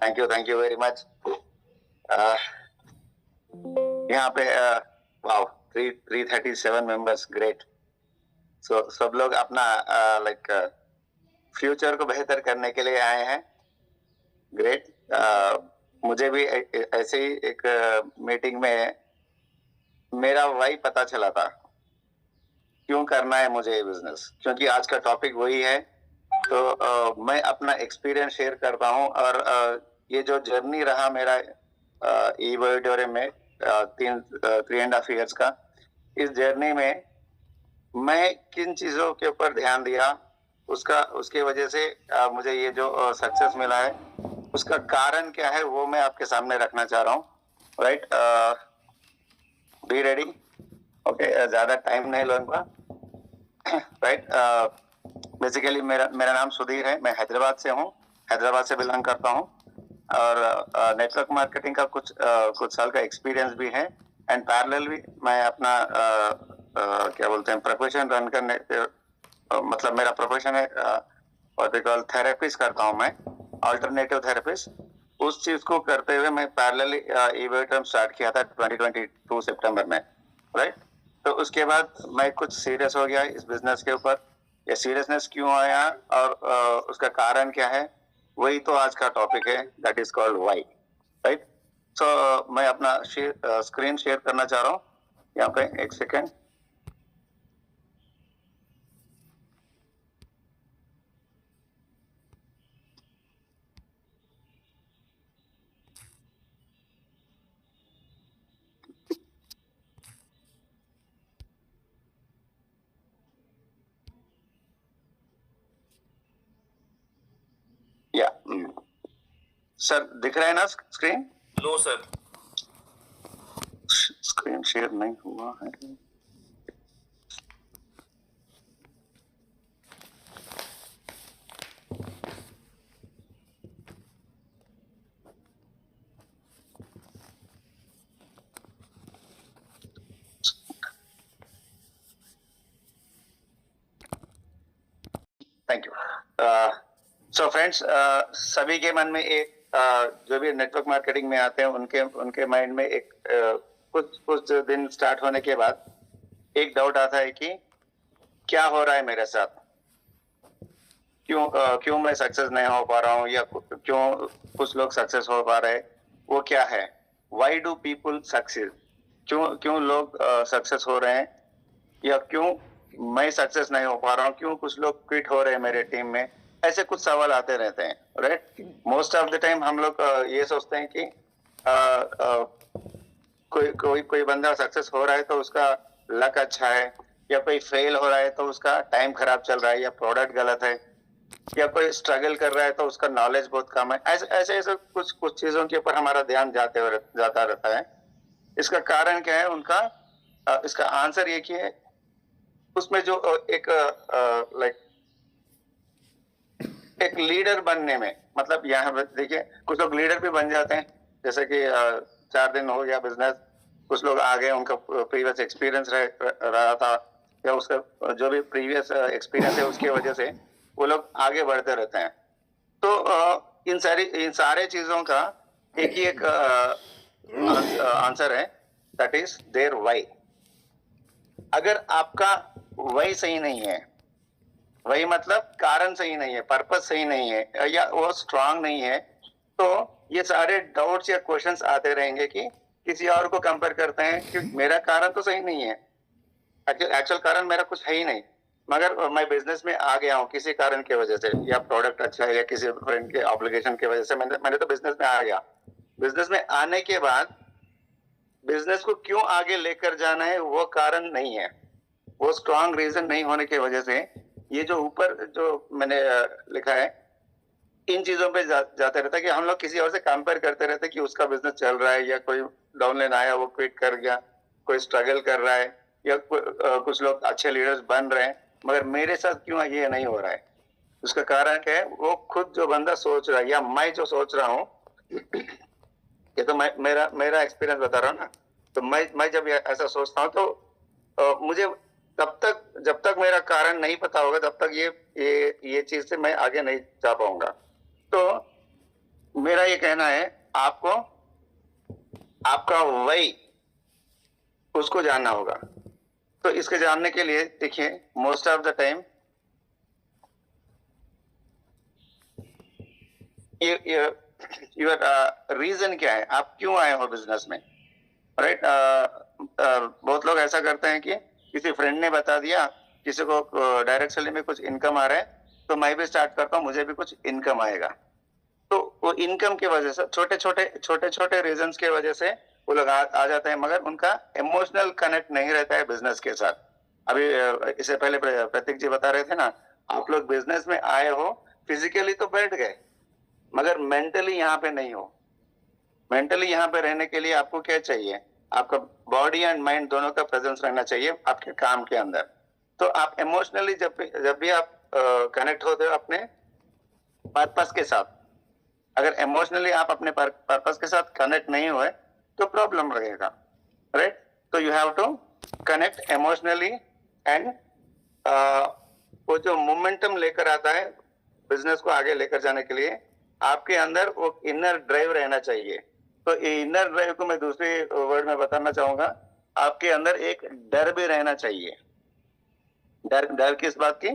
Thank you very much. यहाँ पे wow 337 members, great. सब लोग अपना लाइक फ्यूचर को बेहतर करने के लिए आए हैं। ग्रेट। मुझे भी ऐसे ही एक मीटिंग में मेरा वाई पता चला था, क्यों करना है मुझे ये बिजनेस, क्योंकि आज का टॉपिक वही है। तो मैं अपना एक्सपीरियंस शेयर करता हूँ, और ये जो जर्नी रहा मेरा ई-वर्ल्ड में 3.5 ईयर्स का, इस जर्नी में मैं किन चीजों के ऊपर ध्यान दिया, उसके वजह से मुझे ये जो सक्सेस मिला है, उसका कारण क्या है, वो मैं आपके सामने रखना चाह रहा हूँ। Right, be ready. ओके, ज्यादा टाइम नहीं लूंगा। राइट, बेसिकली मेरा नाम सुधीर है, मैं हैदराबाद से हूँ, हैदराबाद से बिलोंग करता हूँ, और नेटवर्क मार्केटिंग का कुछ साल का एक्सपीरियंस भी है। एंड पैरेलल भी मैं अपना क्या बोलते हैं प्रोफेशन रन करने मतलब मेरा प्रोफेशन है व्हाट वी कॉल थेरेपिस्ट करता हूँ मैं, अल्टरनेटिव थेरेपिस्ट। उस चीज को करते हुए मैं पैरेलली ई-वर्ल्ड स्टार्ट किया था 2022 सितंबर में। राइट, तो उसके बाद मैं कुछ सीरियस हो गया इस बिजनेस के ऊपर। ये सीरियसनेस क्यों आया और उसका कारण क्या है, वही तो आज का टॉपिक है, that is called why. Right, so मैं अपना स्क्रीन शेयर करना चाह रहा हूँ यहाँ पे, एक सेकेंड। या सर, दिख रहा है ना screen? No sir. Screen share नहीं हुआ है। Thank you. सो फ्रेंड्स, सभी के मन में एक जो भी नेटवर्क मार्केटिंग में आते हैं उनके माइंड में एक कुछ दिन स्टार्ट होने के बाद एक डाउट आता है कि क्या हो रहा है मेरे साथ, क्यों मैं सक्सेस नहीं हो पा रहा हूँ, या क्यों कुछ लोग सक्सेस हो पा रहे हैं, वो क्या है, वाई डू पीपुल सक्सेस, क्यों लोग सक्सेस हो रहे हैं, या क्यों मैं सक्सेस नहीं हो पा रहा हूँ, क्यों कुछ लोग क्विट हो रहे हैं मेरे टीम में। ऐसे कुछ सवाल आते रहते हैं। Right, most of the time हम लोग ये सोचते हैं कि कोई बंदा सक्सेस हो रहा है तो उसका लक अच्छा है, या कोई फेल हो रहा है तो उसका टाइम खराब चल रहा है, या प्रोडक्ट गलत है, या कोई स्ट्रगल कर रहा है तो उसका नॉलेज बहुत कम है। ऐसे कुछ चीजों के ऊपर हमारा ध्यान जाता रहता है। इसका कारण क्या है उनका, इसका आंसर ये कि है उसमें जो लाइक एक लीडर बनने में, मतलब यहाँ देखिए कुछ लोग लीडर भी बन जाते हैं, जैसे कि 4 दिन हो गया बिजनेस, कुछ लोग आ गए, उनका प्रीवियस एक्सपीरियंस रहा था, या उसका जो भी प्रीवियस एक्सपीरियंस है उसकी वजह से वो लोग आगे बढ़ते रहते हैं। तो इन सारे चीजों का एक ही एक आंसर है, दैट इज देयर वाई। अगर आपका वाई सही नहीं है, वही मतलब कारण सही नहीं है, पर्पस सही नहीं है, या वो स्ट्रांग नहीं है, तो ये सारे डाउट्स या क्वेश्चंस आते रहेंगे कि किसी और को कंपेयर करते हैं कि मेरा कारण तो सही नहीं है, एक्चुअल कारण मेरा कुछ है ही नहीं, मगर मैं बिजनेस में आ गया हूँ किसी कारण की वजह से, या प्रोडक्ट अच्छा है, या किसी फ्रेंड के ऑब्लिगेशन की वजह से मैंने तो बिजनेस में आ गया। बिजनेस में आने के बाद बिजनेस को क्यों आगे लेकर जाना है वो कारण नहीं है, वो स्ट्रांग रीजन नहीं होने की वजह से ये जो ऊपर जो मैंने लिखा है, इन चीजों पे जाते रहता है कि हम लोग किसी और से कंपेयर करते रहते हैं कि उसका बिजनेस चल रहा है, या कोई डाउनलाइन आया वो क्विट कर गया, कोई स्ट्रगल कर रहा है, या कुछ लोग अच्छे लीडर्स बन रहे हैं, मगर मेरे साथ क्यों ये नहीं हो रहा है। उसका कारण क्या है, वो खुद जो बंदा सोच रहा है, या मैं जो सोच रहा हूँ, ये तो मेरा एक्सपीरियंस बता रहा हूँ ना। तो मैं जब ऐसा सोचता हूँ तो मुझे जब तक मेरा कारण नहीं पता होगा, तब तक ये चीज से मैं आगे नहीं जा पाऊंगा। तो मेरा ये कहना है, आपको आपका वही उसको जानना होगा। तो इसके जानने के लिए देखिए, most of the time your reason क्या है, आप क्यों आए हो बिजनेस में, राइट? बहुत लोग ऐसा करते हैं कि किसी फ्रेंड ने बता दिया, किसी को डायरेक्ट सेलिंग में कुछ इनकम आ रहा है, तो मैं भी स्टार्ट करता हूँ, मुझे भी कुछ इनकम आएगा। तो वो इनकम की वजह से छोटे छोटे रीजंस की वजह से वो लोग आ जाते हैं, मगर उनका इमोशनल कनेक्ट नहीं रहता है बिजनेस के साथ। अभी इससे पहले प्रतीक जी बता रहे थे ना, आप लोग बिजनेस में आए हो, फिजिकली तो बैठ गए, मगर मेंटली यहाँ पे नहीं हो। मेंटली यहाँ पे रहने के लिए आपको क्या चाहिए? आपका बॉडी एंड माइंड दोनों का प्रेजेंस रहना चाहिए आपके काम के अंदर। तो आप इमोशनली जब भी आप कनेक्ट होते हो अपने पर्पस के साथ, अगर इमोशनली आप अपने पर्पस के साथ कनेक्ट नहीं हुए तो प्रॉब्लम रहेगा, राइट? तो you have to connect emotionally and वो जो मोमेंटम लेकर आता है बिजनेस को आगे लेकर जाने के लिए, आपके अंदर वो इनर ड्राइव रहना चाहिए। तो इनर ड्राइव को मैं दूसरे वर्ड में बताना चाहूंगा, आपके अंदर एक डर भी रहना चाहिए। डर किस बात की?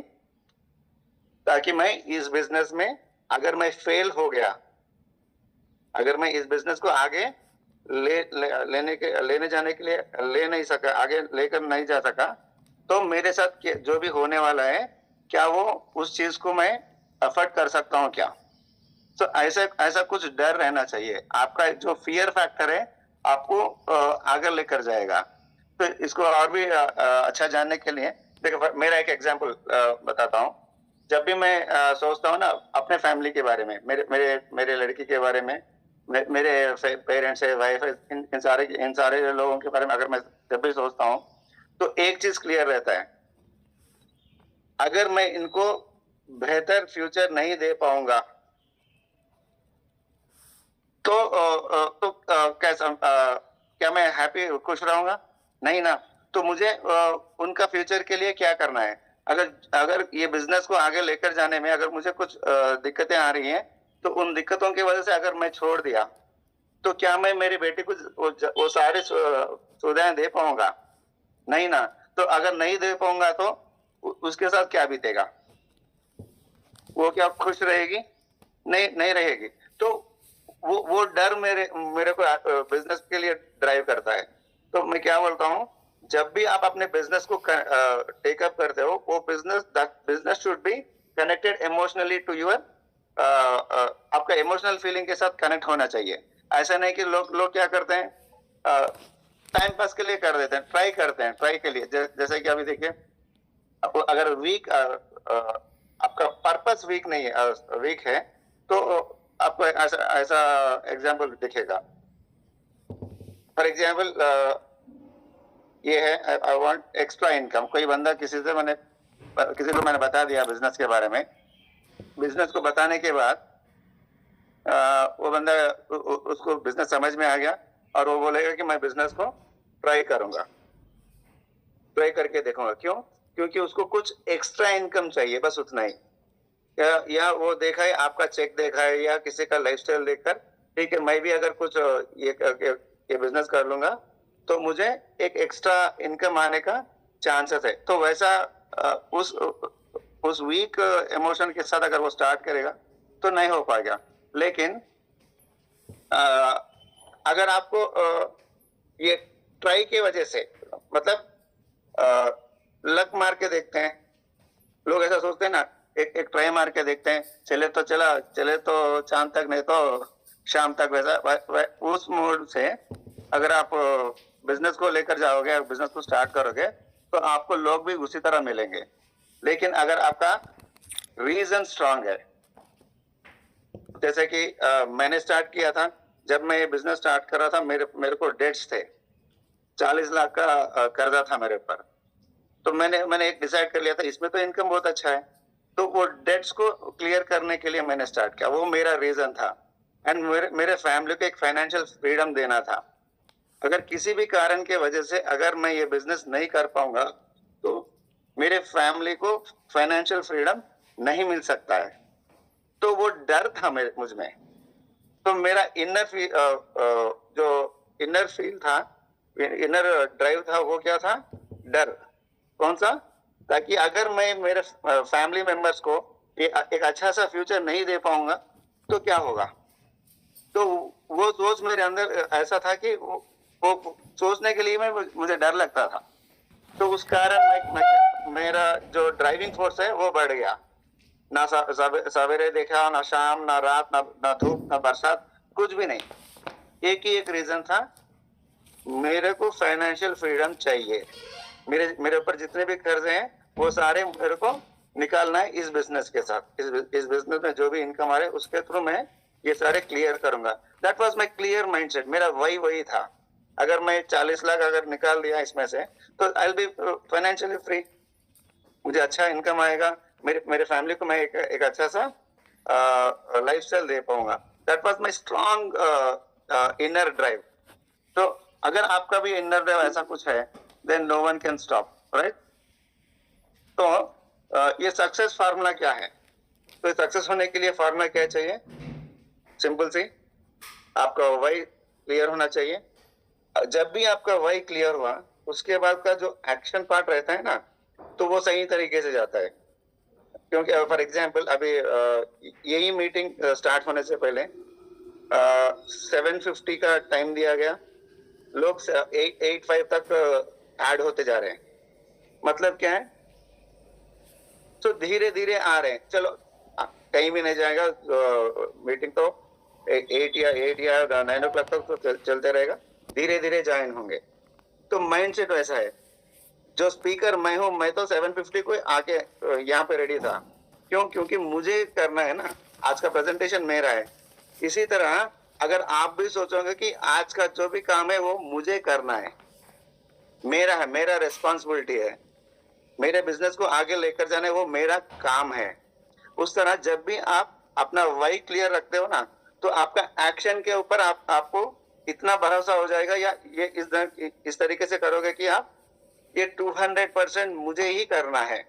ताकि मैं इस बिजनेस में अगर मैं फेल हो गया, अगर मैं इस बिजनेस को आगे लेने जाने के लिए ले नहीं सका, आगे लेकर नहीं जा सका, तो मेरे साथ जो भी होने वाला है, क्या वो उस चीज को मैं अफोर्ड कर सकता हूँ क्या? तो ऐसा कुछ डर रहना चाहिए। आपका जो फियर फैक्टर है आपको आगे लेकर जाएगा। तो इसको और भी अच्छा जानने के लिए देखो, मेरा एक एग्जांपल बताता हूँ। जब भी मैं सोचता हूँ ना अपने फैमिली के बारे में, मेरे लड़की के बारे में, मेरे पेरेंट्स है, वाइफ है, इन सारे लोगों के बारे में अगर मैं जब भी सोचता हूँ, तो एक चीज क्लियर रहता है, अगर मैं इनको बेहतर फ्यूचर नहीं दे पाऊंगा तो कैसा क्या मैं हैप्पी खुश रहूंगा? नहीं ना। तो मुझे उनका फ्यूचर के लिए क्या करना है? अगर ये बिजनेस को आगे लेकर जाने में अगर मुझे कुछ दिक्कतें आ रही हैं, तो उन दिक्कतों की वजह से अगर मैं छोड़ दिया, तो क्या मैं मेरी बेटी को वो सारे सुविधाएं दे पाऊंगा? नहीं ना। तो अगर नहीं दे पाऊंगा तो उसके साथ क्या बीतेगा? वो क्या खुश रहेगी? नहीं रहेगी। तो वो डर मेरे को बिजनेस के लिए ड्राइव करता है। तो मैं क्या बोलता हूँ, जब भी आप अपने बिजनेस को टेकअप करते हो, वो business should be connected emotionally to your, आपका इमोशनल फीलिंग के साथ कनेक्ट होना चाहिए। ऐसा नहीं कि लोग क्या करते हैं, टाइम पास के लिए कर देते हैं, ट्राई करते हैं, ट्राई के लिए। जैसे कि अभी देखिए, अगर आपका पर्पस वीक नहीं है, वीक है, तो आपको ऐसा एग्जाम्पल दिखेगा। फॉर एग्जाम्पल ये है, आई वांट एक्स्ट्रा इनकम। कोई बंदा किसी को मैंने बता दिया बिजनेस के बारे में, बिजनेस को बताने के बाद वो बंदा उसको बिजनेस समझ में आ गया और वो बोलेगा कि मैं बिजनेस को ट्राई करूंगा, ट्राई करके देखूंगा। क्यों? क्योंकि उसको कुछ एक्स्ट्रा इनकम चाहिए, बस उतना ही। या वो देखा है, आपका चेक देखा है या किसी का लाइफस्टाइल देखकर, ठीक है मैं भी अगर कुछ ये बिजनेस कर लूंगा तो मुझे एक एक्स्ट्रा इनकम आने का चांसेस है। तो वैसा उस वीक इमोशन के साथ अगर वो स्टार्ट करेगा तो नहीं हो पाएगा। लेकिन अगर आपको ये ट्राई की वजह से, मतलब लक मार के देखते हैं, लोग ऐसा सोचते हैं ना, एक ट्राई मार के देखते हैं, चले तो चांद तक, नहीं तो शाम तक। वैसा उस मूड से अगर आप बिजनेस को लेकर जाओगे, बिजनेस को स्टार्ट करोगे, तो आपको लोग भी उसी तरह मिलेंगे। लेकिन अगर आपका रीजन स्ट्रांग है, जैसे कि मैंने स्टार्ट किया था, जब मैं ये बिजनेस स्टार्ट कर रहा था, मेरे को डेट्स थे, 40 लाख का कर्जा था मेरे ऊपर। तो मैंने एक डिसाइड कर लिया था, इसमें तो इनकम बहुत अच्छा है, तो वो डेट्स को क्लियर करने के लिए मैंने स्टार्ट किया। वो मेरा रीजन था। एंड मेरे फैमिली को एक फाइनेंशियल फ्रीडम देना था। अगर किसी भी कारण के वजह से अगर मैं ये बिजनेस नहीं कर पाऊंगा, तो मेरे फैमिली को फाइनेंशियल फ्रीडम नहीं मिल सकता है। तो वो डर था मुझ में। तो मेरा जो इनर फील था, इनर ड्राइव था, वो क्या था? डर। कौन सा? ताकि अगर मैं मेरे फैमिली मेंबर्स को एक अच्छा सा फ्यूचर नहीं दे पाऊंगा तो क्या होगा? तो वो सोच मेरे अंदर ऐसा था कि वो सोचने के लिए मुझे डर लगता था। तो उस कारण मेरा जो ड्राइविंग फोर्स है वो बढ़ गया। ना सवेरे देखा, ना शाम, ना रात, ना धूप, ना बरसात, कुछ भी नहीं। एक ही एक रीजन था, मेरे को फाइनेंशियल फ्रीडम चाहिए। मेरे ऊपर जितने भी कर्ज हैं वो सारे मेरे को निकालना है इस बिजनेस के साथ। इस बिजनेस में जो भी इनकम आ रहे उसके थ्रू मैं ये सारे क्लियर करूंगा। That was my clear mindset. मेरा वही था। अगर मैं 40 लाख अगर निकाल दिया इसमें से तो I will be financially free. मुझे अच्छा इनकम आएगा, मेरे फैमिली को मैं एक अच्छा सा लाइफस्टाइल दे पाऊंगा। That was my strong inner drive. तो अगर आपका भी इनर ड्राइव ऐसा कुछ है, then no one can stop, right? तो ये सक्सेस फार्मूला क्या है? तो सक्सेस होने के लिए फार्मूला क्या चाहिए? सिंपल सी, आपका वाई क्लियर होना चाहिए। जब भी आपका वाई क्लियर हुआ उसके बाद का जो एक्शन पार्ट रहता है ना, तो वो सही तरीके से जाता है। क्योंकि फॉर एग्जाम्पल अभी यही मीटिंग स्टार्ट होने से पहले 7:50 का टाइम दिया गया, लोग 8:05 तक ऐड होते जा रहे हैं। मतलब क्या है? तो धीरे धीरे आ रहे हैं। चलो कहीं भी नहीं जाएगा, मीटिंग तो 8 या 9 o'clock तक तो चलते रहेगा, धीरे धीरे ज्वाइन होंगे। तो माइंड सेट वैसा है। जो स्पीकर मैं हूं, मैं तो 7:50 को आके यहाँ पे रेडी था। क्यों? क्योंकि मुझे करना है ना, आज का प्रेजेंटेशन मेरा है। इसी तरह अगर आप भी सोचोगे कि आज का जो भी काम है वो मुझे करना है, मेरा है, मेरा रेस्पॉन्सिबिलिटी है, मेरे बिजनेस को आगे लेकर जाना है, वो मेरा काम है। उस तरह जब भी आप अपना वाई क्लियर रखते हो ना, तो आपका एक्शन के ऊपर आपको इतना भरोसा हो जाएगा, या ये इस तरीके से करोगे कि आप ये 200% मुझे ही करना है।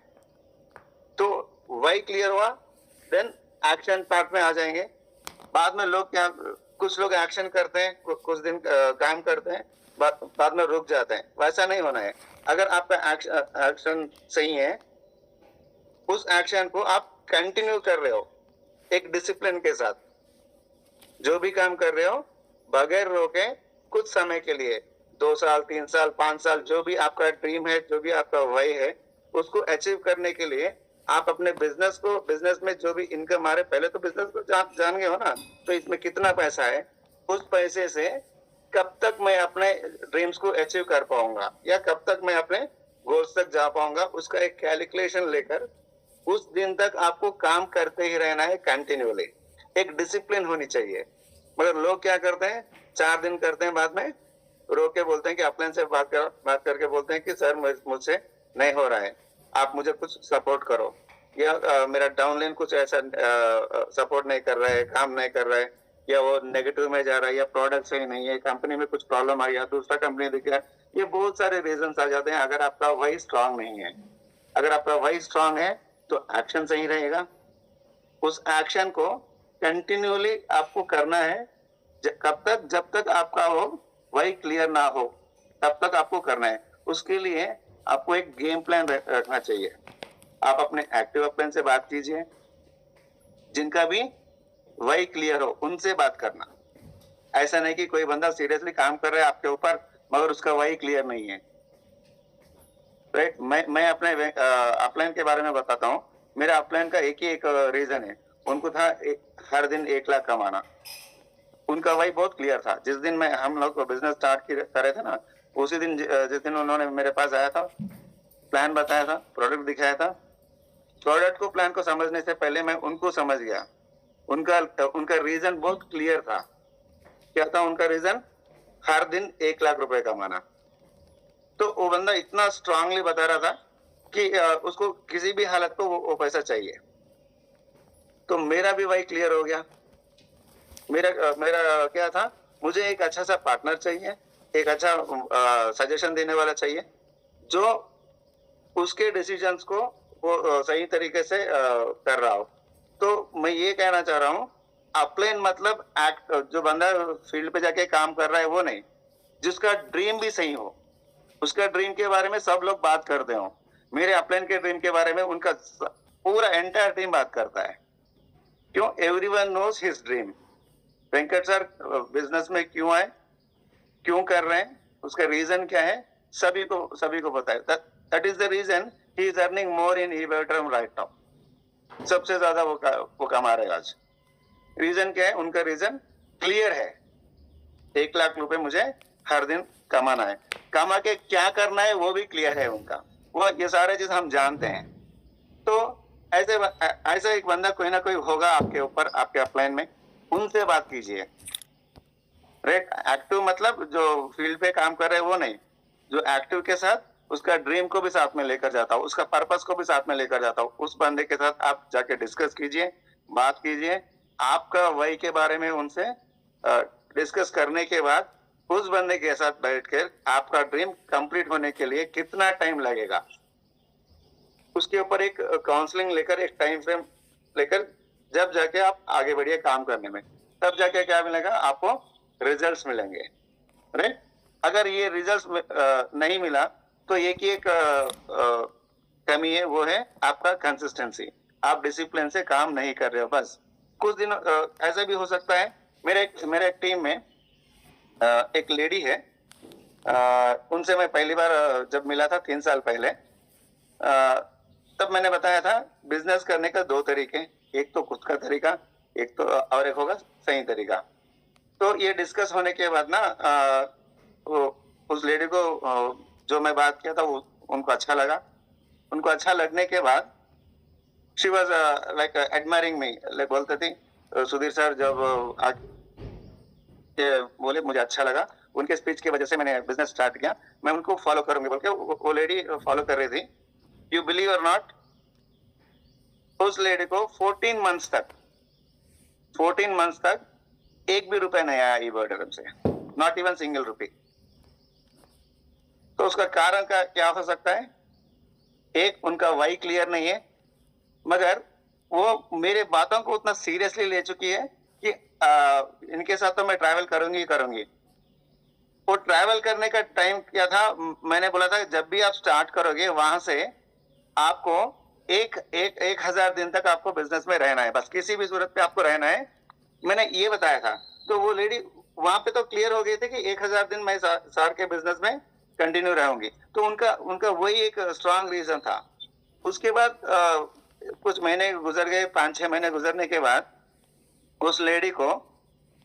तो वाई क्लियर हुआ, देन एक्शन पार्ट में आ जाएंगे। बाद में लोग क्या, कुछ लोग एक्शन करते हैं, कुछ दिन काम करते हैं, बाद में रुक जाते हैं। वैसा नहीं होना है। अगर आपका एक्शन सही है, उस एक्शन को आप कंटिन्यू कर रहे हो एक डिसिप्लिन के साथ, जो भी काम कर रहे हो बगैर रोके, कुछ समय के लिए 2 साल, 3 साल, 5 साल, जो भी आपका ड्रीम है, जो भी आपका वाई है, उसको अचीव करने के लिए आप अपने बिजनेस में जो भी इनकम आ रहे, पहले तो बिजनेस को जान गए हो ना, तो इसमें कितना पैसा है, उस पैसे से कब तक मैं अपने ड्रीम्स को अचीव कर पाऊंगा, या कब तक मैं अपने गोल्स तक जा पाऊंगा, उसका एक कैलकुलेशन लेकर उस दिन तक आपको काम करते ही रहना है कंटिन्यूअली। एक डिसिप्लिन होनी चाहिए। मगर लोग क्या करते हैं, 4 दिन करते हैं, बाद में रो के बोलते हैं कि अपलाइन से बात करके बोलते हैं कि सर मुझसे नहीं हो रहा है, आप मुझे कुछ सपोर्ट करो, या मेरा डाउनलाइन कुछ ऐसा सपोर्ट नहीं कर रहा है, काम नहीं कर रहा है, या वो नेगेटिव में जा रहा है, या प्रोडक्ट सही नहीं है, कंपनी में कुछ प्रॉब्लम आ गया, दूसरा कंपनी दिख गया। ये बहुत सारे रीजन आ जाते हैं अगर आपका वाई स्ट्रांग नहीं है। अगर आपका वाई स्ट्रांग है तो एक्शन सही रहेगा। उस एक्शन को कंटिन्यूअली आपको करना है, कब तक, जब तक आपका वो वाई क्लियर ना हो, तब तक आपको करना है। उसके लिए आपको एक गेम प्लान रखना चाहिए। आप अपने एक्टिव अपलाइन से बात कीजिए, जिनका भी वाई क्लियर हो उनसे बात करना। ऐसा नहीं कि कोई बंदा सीरियसली काम कर रहा है आपके ऊपर मगर उसका वाई क्लियर नहीं है, राइट? मैं अपने अपलाइन के बारे में बताता हूँ। मेरा अपलाइन का एक ही एक रीजन है, उनको था हर दिन 1 लाख कमाना। उनका वाई बहुत क्लियर था। जिस दिन हम लोग बिजनेस स्टार्ट कर रहे थे ना, उसी दिन जिस दिन उन्होंने मेरे पास आया था, प्लान बताया था, प्रोडक्ट दिखाया था, प्रोडक्ट को, प्लान को समझने से पहले मैं उनको समझ गया। उनका रीजन बहुत क्लियर था। क्या था उनका रीजन? हर दिन 1 लाख रुपए कमाना। तो वो बंदा इतना स्ट्रांगली बता रहा था कि उसको किसी भी हालत को वो पैसा चाहिए। तो मेरा भी वाई क्लियर हो गया। मेरा क्या था, मुझे एक अच्छा सा पार्टनर चाहिए, एक अच्छा सजेशन देने वाला चाहिए, जो उसके डिसीजंस को वो सही तरीके से कर रहा हो। तो मैं ये कहना चाह रहा हूँ, अपलाइन मतलब एक्ट, जो बंदा फील्ड पे जाके काम कर रहा है वो नहीं, जिसका ड्रीम भी सही हो, उसका ड्रीम के बारे में सब लोग बात करते हो। मेरे अपलाइन के ड्रीम के बारे में उनका पूरा एंटायर टीम बात करता है। क्यों? Everyone knows his dream. Venkat sir business में क्यों आए, क्यों कर रहे हैं, उसका रीजन क्या है, सभी को पता है। That is the reason he is earning more in ई-वेटरम राइट नाउ। सबसे ज्यादा वो कमा रहे हैं आज। रीजन क्या है? उनका रीजन क्लियर है, 1 लाख रुपए मुझे हर दिन कमाना है। कमा के क्या करना है वो भी क्लियर है उनका। वो ये सारे चीज हम जानते हैं। तो ऐसा एक बंदा कोई ना कोई होगा आपके ऊपर, आपके अपलाइन में, उनसे बात कीजिए। राइट? एक्टिव मतलब जो फील्ड पे काम कर रहे हैं वो नहीं, जो एक्टिव के साथ उसका ड्रीम को भी साथ में लेकर जाता हूँ, उसका पर्पस को भी साथ में लेकर जाता हूँ। उस बंदे के साथ आप जाके डिस्कस कीजिए, बात कीजिए। आपका वही के बारे में उनसे डिस्कस करने के बाद उस बंदे के साथ बैठकर आपका ड्रीम कंप्लीट होने के लिए कितना टाइम लगेगा, उसके ऊपर एक काउंसलिंग लेकर, एक टाइम फ्रेम लेकर जब जाके आप आगे बढ़िए काम करने में, तब जाके क्या मिलेगा आपको? रिजल्ट्स मिलेंगे। राइट? अगर ये रिजल्ट्स नहीं मिला तो एक कमी है, वो है आपका कंसिस्टेंसी। आप डिसिप्लिन से काम नहीं कर रहे हो। बस कुछ दिन ऐसा भी हो सकता है। मेरे टीम में एक लेडी है, उनसे मैं पहली बार जब मिला था 3 साल पहले, तब मैंने बताया था बिजनेस करने का 2 तरीके, एक तो खुद का तरीका, एक तो और एक होगा सही तरीका। तो ये डिस्कस होने के बाद ना उस लेडी को जो मैं बात किया था वो उनको अच्छा लगा। उनको अच्छा लगने के बाद she was like admiring me, like बोलते थे सुधीर सर जब बोले मुझे अच्छा लगा, उनके स्पीच की वजह से मैंने बिजनेस स्टार्ट किया, मैं उनको फॉलो करूंगी बोल के वो लेडी फॉलो कर रही थी। यू बिलीव और नॉट, उस लेडी को 14 मंथ्स तक 1 भी रुपया नहीं आया ई-वेटरम से, नॉट इवन सिंगल रुपी। तो उसका कारण का क्या हो सकता है? एक, उनका वाई क्लियर नहीं है, मगर वो मेरे बातों को उतना सीरियसली ले चुकी है कि इनके साथ तो मैं ट्रैवल करूंगी। वो ट्रैवल करने का टाइम क्या था? मैंने बोला था जब भी आप स्टार्ट करोगे वहां से आपको 1,000 दिन तक आपको बिजनेस में रहना है, बस किसी भी सूरत पे आपको रहना है, मैंने ये बताया था। तो वो लेडी वहां पे तो क्लियर हो गई थी कि 1,000 दिन मैं सार के बिजनेस में कंटिन्यू रहूंगी। तो उनका वही एक स्ट्रांग रीजन था। उसके बाद कुछ महीने गुजर गए, 5-6 महीने गुजरने के बाद उस लेडी को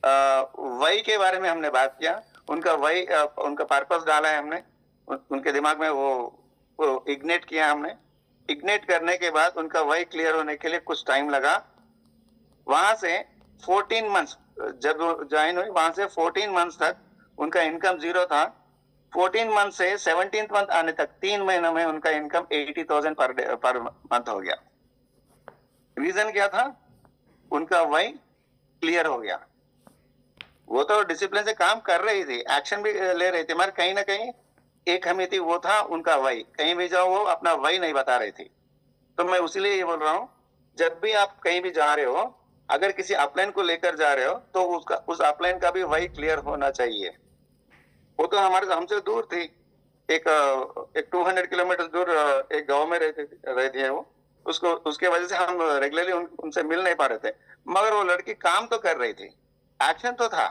वही के बारे में हमने बात किया। उनका वही उनका पर्पस डाला है हमने, उनके दिमाग में वो इग्नेट किया हमने। इग्नेट करने के बाद उनका वही क्लियर होने के लिए कुछ टाइम लगा। वहां से 14 मंथ्स जब ज्वाइन हुई, वहां से 14 मंथ्स तक उनका इनकम 0 था। 14 मंथ से 17th मंथ आने तक 3 महीनों में उनका इनकम 80,000 पर मंथ हो गया। रीजन क्या था? उनका वही क्लियर हो गया। वो तो डिसिप्लिन से काम कर रही थी, एक्शन भी ले रही थी, मगर कहीं ना कहीं एक कमी थी, वो था उनका वही। कहीं भी जाओ वो अपना वही नहीं बता रही थी। तो मैं उसीलिए ये बोल रहा हूँ, जब भी आप कहीं भी जा रहे हो, अगर किसी अपलाइन को लेकर जा रहे हो तो उस अपलाइन का भी वही क्लियर होना चाहिए। वो तो हमसे दूर थी, एक 200 किलोमीटर दूर एक गांव में रहती है वो। उसके वजह से हम रेगुलरली उनसे मिल नहीं पा रहे थे, मगर वो लड़की काम तो कर रही थी, एक्शन तो था।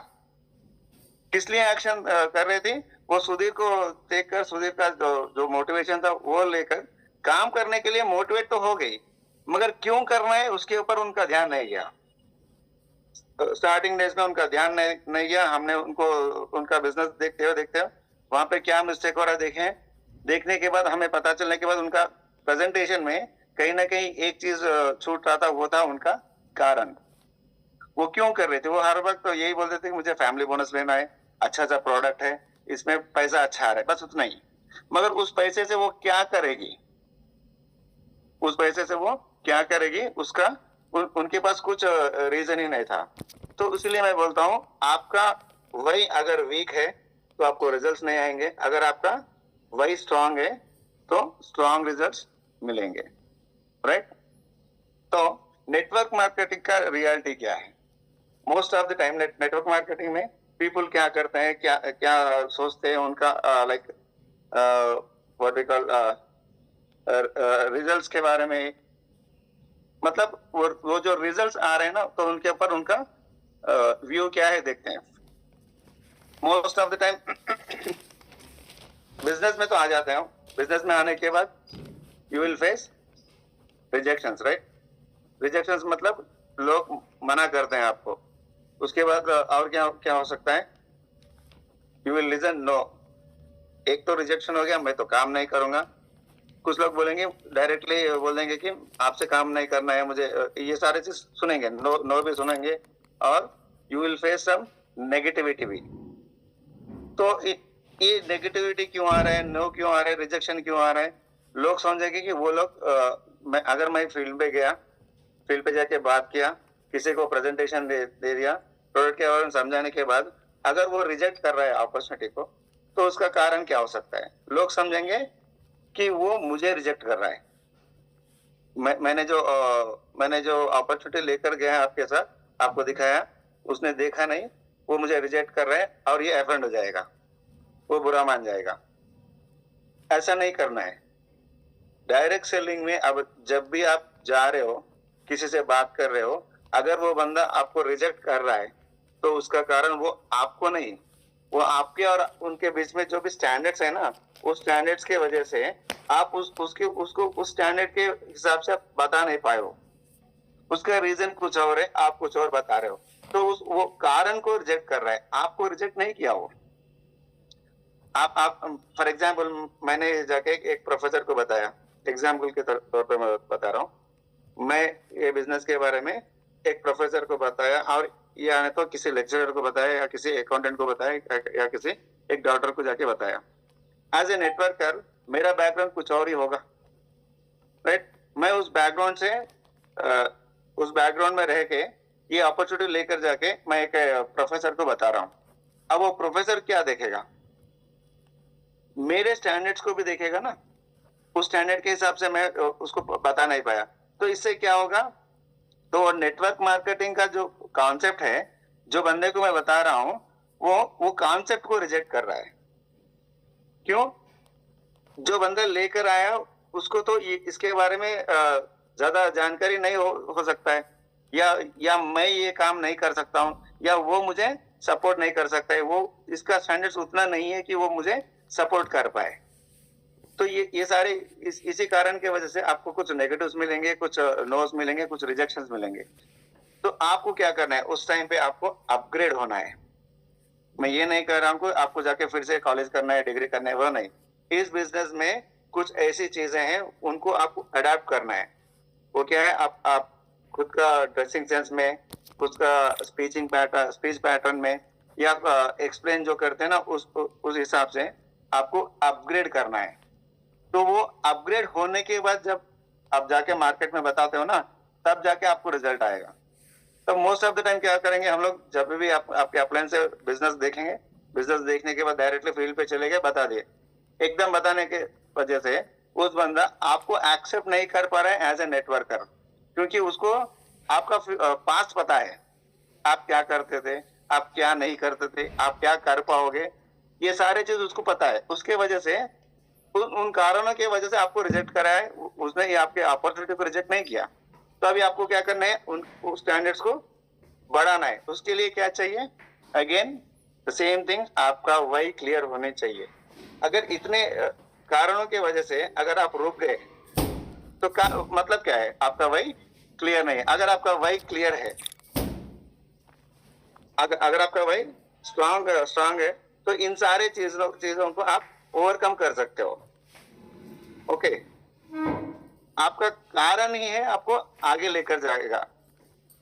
किस लिए एक्शन कर रही थी? वो सुधीर को देखकर, सुधीर का जो मोटिवेशन था वो लेकर काम करने के लिए मोटिवेट तो हो गई, मगर क्यों करना है उसके ऊपर उनका ध्यान नहीं गया। स्टार्टिंग डेज में उनका ध्यान नहीं गया। हमने उनका बिजनेस देखते हो वहां पे क्या मिस्टेक हो रहा है देखने के बाद हमें पता चलने के बाद उनका प्रेजेंटेशन में कहीं ना कहीं एक चीज छूट रहा था, वो था उनका कारण। वो क्यों कर रहे थे? वो हर वक्त तो यही बोलते थे कि मुझे फैमिली बोनस लेना है, अच्छा प्रोडक्ट है, इसमें पैसा अच्छा आ रहा है, बस उतना ही। मगर उस पैसे से वो क्या करेगी? उस पैसे से वो क्या करेगी उसका उनके पास कुछ रीजन ही नहीं था। तो इसलिए मैं बोलता हूं, आपका वही अगर वीक है तो आपको रिजल्ट्स नहीं आएंगे। अगर आपका वही स्ट्रांग है तो स्ट्रांग रिजल्ट्स मिलेंगे। राइट? तो नेटवर्क मार्केटिंग का रियलिटी क्या है? Most of the time network marketing में पीपल क्या करते हैं, क्या क्या सोचते हैं, उनका like what we call results के बारे में, मतलब वो जो रिजल्ट्स आ रहे हैं ना, तो उनके ऊपर उनका व्यू क्या है देखते हैं। Most of the time business में तो आ जाते हैं, बिजनेस में आने के बाद you will face rejections, right. Rejections मतलब लोग मना करते हैं आपको, उसके बाद और क्या क्या हो सकता है, यू विल लिसन नो। एक तो रिजेक्शन हो गया, मैं तो काम नहीं करूंगा। कुछ लोग बोलेंगे, डायरेक्टली बोल देंगे कि आपसे काम नहीं करना है मुझे, ये सारे चीज सुनेंगे, नो नो भी सुनेंगे, और you will face some negativity भी। तो ये नेगेटिविटी क्यों आ रहा है, नो क्यों आ रहा है, रिजेक्शन क्यों आ रहा है, लोग समझेंगे कि वो लोग अगर मैं फील्ड पे गया, फील्ड पे जाके बात किया, किसी को प्रेजेंटेशन दे दिया, प्रोडक्ट के बारे में समझाने के बाद अगर वो रिजेक्ट कर रहा है अपॉर्चुनिटी को, तो उसका कारण क्या हो सकता है, लोग समझेंगे कि वो मुझे रिजेक्ट कर रहा है। मैंने जो अपॉर्चुनिटी लेकर गया आपके साथ, आपको दिखाया, उसने देखा नहीं, वो मुझे रिजेक्ट कर रहा है, और ये ऑफेंड हो जाएगा, वो बुरा मान जाएगा। ऐसा नहीं करना है। डायरेक्ट सेलिंग में अब जब भी आप जा रहे हो, किसी से बात कर रहे हो, अगर वो बंदा आपको रिजेक्ट कर रहा है, तो उसका कारण वो आपको नहीं, वो आपके और उनके बीच में जो भी स्टैंडर्ड्स है ना, उस स्टैंडर्ड्स के वजह से आप उसको उस स्टैंडर्ड के हिसाब से आप बता नहीं पाए हो। उसका रीजन कुछ और है, आप कुछ और बता रहे हो, तो वो कारण को रिजेक्ट कर रहा है, आपको रिजेक्ट नहीं किया वो। आप फॉर एग्जाम्पल, मैंने जाके एक प्रोफेसर को बताया, एग्जाम्पल के तौर पे मैं बता रहा हूँ, मैं ये बिजनेस के बारे में एक प्रोफेसर को बताया, और या तो किसी लेक्चरर को बताया, या किसी अकाउंटेंट को बताया, या किसी एक डॉक्टर को जाके बताया। एज ए नेटवर्कर मेरा बैकग्राउंड कुछ और ही होगा, राइट। मैं उस बैकग्राउंड से उस बैकग्राउंड में रह के ये अपॉर्चुनिटी लेकर जाके मैं एक प्रोफेसर को बता रहा हूँ। अब वो प्रोफेसर क्या देखेगा, मेरे स्टैंडर्ड्स को भी देखेगा ना, उस स्टैंडर्ड के हिसाब से मैं उसको बता नहीं पाया, तो इससे क्या होगा, तो नेटवर्क मार्केटिंग का जो कॉन्सेप्ट है, जो बंदे को मैं बता रहा हूं, वो कॉन्सेप्ट को रिजेक्ट कर रहा है। क्यों? जो बंदा लेकर आया उसको तो इसके बारे में ज्यादा जानकारी नहीं हो सकता है, या मैं ये काम नहीं कर सकता हूं, या वो मुझे सपोर्ट नहीं कर सकता है, वो इसका स्टैंडर्ड्स उतना नहीं है कि वो मुझे सपोर्ट कर पाए। तो ये सारे इसी कारण के वजह से आपको कुछ नेगेटिव्स मिलेंगे, कुछ नोस मिलेंगे, कुछ रिजेक्शंस मिलेंगे। तो आपको क्या करना है, उस टाइम पे आपको अपग्रेड होना है। मैं ये नहीं कह रहा हूँ आपको जाके फिर से कॉलेज करना है, डिग्री करना है, वो नहीं। इस बिजनेस में कुछ ऐसी चीजें हैं, उनको आपको अडेप्ट करना है। वो क्या है, आप खुद का ड्रेसिंग सेंस में, खुद का स्पीच पैटर्न में, या एक्सप्लेन जो करते हैं ना, उस हिसाब से आपको अपग्रेड करना है। तो वो अपग्रेड होने के बाद जब आप जाके मार्केट में बताते हो ना, तब जाके आपको रिजल्ट आएगा। तो मोस्ट ऑफ द टाइम क्या करेंगे हम लोग, जब भी आपके अपलाइन से बिजनेस देखेंगे, बिजनेस देखने के बाद डायरेक्टली फील्ड पे चले गए, बता दिए, एकदम बताने के वजह से उस बंदा आपको एक्सेप्ट नहीं कर पा रहा है एज ए नेटवर्कर, क्योंकि उसको आपका पास्ट पता है, आप क्या करते थे, आप क्या नहीं करते थे, आप क्या कर पाओगे, ये सारे चीज उसको पता है। उसके वजह से उन कारणों की वजह से आपको रिजेक्ट करा है, उसने ये आपके अपॉर्चुनिटी को रिजेक्ट नहीं किया। तो अभी आपको क्या करना है, उन स्टैंडर्ड्स को बढ़ाना है। उसके लिए क्या चाहिए, अगेन द सेम थिंग, आपका वाई क्लियर होने चाहिए। अगर इतने कारणों की वजह से अगर आप रुक गए, तो मतलब क्या है, आपका वाई क्लियर नहीं है। अगर आपका वाई क्लियर है, अगर आपका वाई स्ट्रांग है, तो इन सारे चीजों को आप ओवरकम कर सकते हो। ओके, आपका कारण ही है आपको आगे लेकर जाएगा।